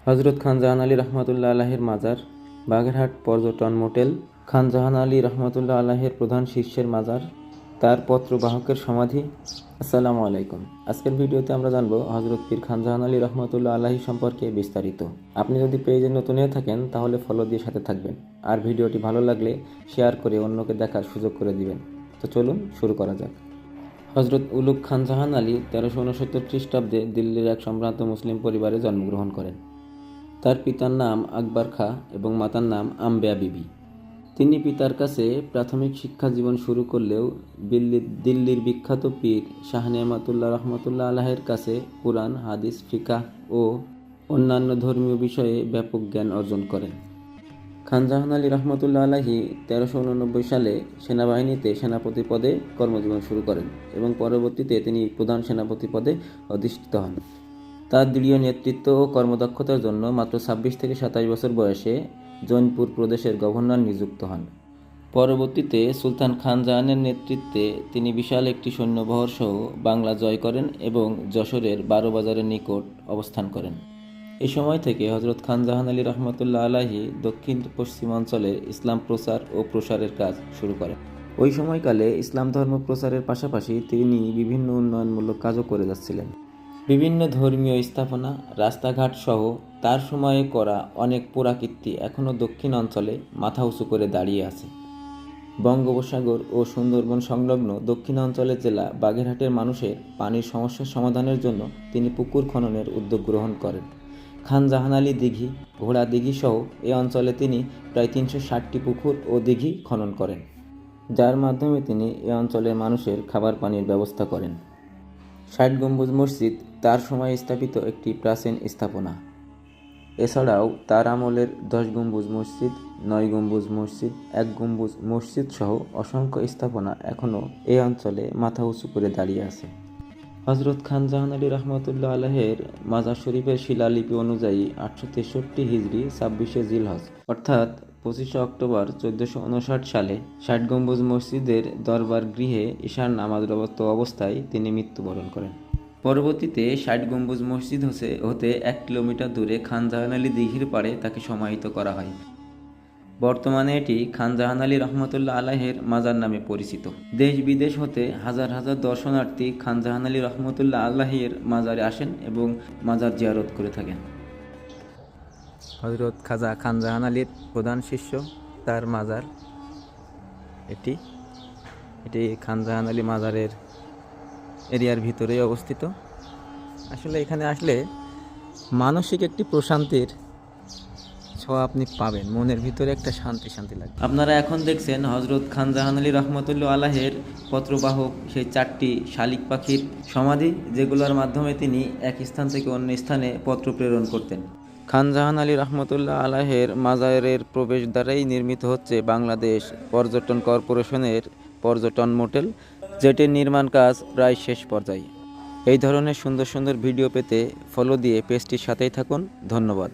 হজরত খান জাহান আলী রহমতুল্লাহ আলাহের মাজার, বাগেরহাট পর্যটন মোটেল। খান জাহান আলী রহমতুল্লাহ আলাহের প্রধান শিষ্যের মাজার, তার পত্রবাহকের সমাধি। আসসালামু আলাইকুম। আজকের ভিডিওতে আমরা জানবো হজরত পীর খান জাহান আলী রহমতুল্লাহ আলাহি সম্পর্কে বিস্তারিত। আপনি যদি পেজে নতুন হয়ে থাকেন তাহলে ফলো দিয়ে সাথে থাকবেন, আর ভিডিওটি ভালো লাগলে শেয়ার করে অন্যকে দেখার সুযোগ করে দিবেন। তো চলুন শুরু করা যাক। হজরত উলুগ খান জাহান আলী 1369 খ্রিস্টাব্দে দিল্লির এক সম্ভ্রান্ত মুসলিম পরিবারে জন্মগ্রহণ করেন। তার পিতার নাম আকবর খাঁ এবং মাতার নাম আম্বেয়া বিবি। তিনি পিতার কাছে প্রাথমিক শিক্ষা জীবন শুরু করলেও দিল্লির বিখ্যাত পীর শাহ নেয়ামতুল্লাহ রহমতুল্লাহ আলাহের কাছে কুরআন, হাদিস, ফিকাহ ও অন্যান্য ধর্মীয় বিষয়ে ব্যাপক জ্ঞান অর্জন করেন। খান জাহান আলী রহমতুল্লাহ আলাহি 1389 সালে সেনাবাহিনীতে সেনাপতি পদে কর্মজীবন শুরু করেন এবং পরবর্তীতে তিনি প্রধান সেনাপতি পদে অধিষ্ঠিত হন। তার দৃঢ় নেতৃত্ব ও কর্মদক্ষতার জন্য মাত্র 26 থেকে 27 বছর বয়সে জৌনপুর প্রদেশের গভর্নর নিযুক্ত হন। পরবর্তীতে সুলতান খান জাহানের নেতৃত্বে তিনি বিশাল একটি সৈন্যবহর সহ বাংলা জয় করেন এবং যশোরের 12 বাজারের নিকট অবস্থান করেন। এই সময় থেকে হজরত খান জাহান আলী রহমতুল্লাহ আলাহি দক্ষিণ পশ্চিমাঞ্চলে ইসলাম প্রচার ও প্রসারের কাজ শুরু করেন। ওই সময়কালে ইসলাম ধর্ম প্রচারের পাশাপাশি তিনি বিভিন্ন উন্নয়নমূলক কাজও করে যাচ্ছিলেন। বিভিন্ন ধর্মীয় স্থাপনা, রাস্তাঘাট সহ তার সময়ে করা অনেক পুরাকীর্তি এখনও দক্ষিণ অঞ্চলে মাথা উঁচু করে দাঁড়িয়ে আছে। বঙ্গোপসাগর ও সুন্দরবন সংলগ্ন দক্ষিণাঞ্চলের জেলা বাগেরহাটের মানুষের পানির সমস্যার সমাধানের জন্য তিনি পুকুর খননের উদ্যোগ গ্রহণ করেন। খান জাহান আলী দিঘি, ঘোড়া দিঘি সহ এ অঞ্চলে তিনি প্রায় 360টি পুকুর ও দিঘি খনন করেন, যার মাধ্যমে তিনি এ অঞ্চলের মানুষের খাবার পানির ব্যবস্থা করেন। 60 গম্বুজ মসজিদ তার সময়ে স্থাপিত একটি প্রাচীন স্থাপনা। এছাড়াও তার আমলের 10 গম্বুজ মসজিদ, 9 গম্বুজ মসজিদ, 1 গম্বুজ মসজিদ সহ অসংখ্য স্থাপনা এখনও এই অঞ্চলে মাথা উঁচু করে দাঁড়িয়ে আছে। হজরত খান জাহান আলী রহমতুল্লাহ আলাহের মাজার শরীফের শিলালিপি অনুযায়ী 863 হিজরি 26শে জিলহজ অর্থাৎ 25শে অক্টোবর 1459 সালে 60 গম্বুজ মসজিদের দরবার গৃহে ঈশার নামাজরত অবস্থায় তিনি মৃত্যুবরণ করেন। পরবর্তীতে 60 গম্বুজ মসজিদ হতে 1 কিলোমিটার দূরে খান জাহান আলী দিঘির পাড়ে তাকে সমাহিত করা হয়। বর্তমানে এটি খান জাহান আলী রহমতুল্লাহ আলাহের মাজার নামে পরিচিত। দেশ বিদেশ হতে হাজার হাজার দর্শনার্থী খান জাহান আলী রহমতুল্লাহ আলাহের মাজারে আসেন এবং মাজার জিয়ারত করে থাকেন। হজরত খাজা খান জাহান আলীর প্রধান শিষ্য, তার মাজার এটি খান জাহান আলী মাজারের এরিয়ার ভিতরেই অবস্থিত। আসলে এখানে আসলে মানসিক একটি প্রশান্তির ছোঁয়া আপনি পাবেন, মনের ভিতরে একটা শান্তি লাগবে। আপনারা এখন দেখছেন হজরত খান জাহান আলী রহমতুল্লাহ আলাহের পত্রবাহক সেই 4টি শালিক পাখির সমাধি, যেগুলোর মাধ্যমে তিনি এক স্থান থেকে অন্য স্থানে পত্র প্রেরণ করতেন। খান জাহান আলী রহমতুল্লাহ আলাহের মাজারের প্রবেশদ্বারেই নির্মিত হচ্ছে বাংলাদেশ পর্যটন কর্পোরেশনের পর্যটন মোটেল, যেটির নির্মাণ কাজ প্রায় শেষ পর্যায়ে। এই ধরনের সুন্দর সুন্দর ভিডিও পেতে ফলো দিয়ে পেজটির সাথেই থাকুন। ধন্যবাদ।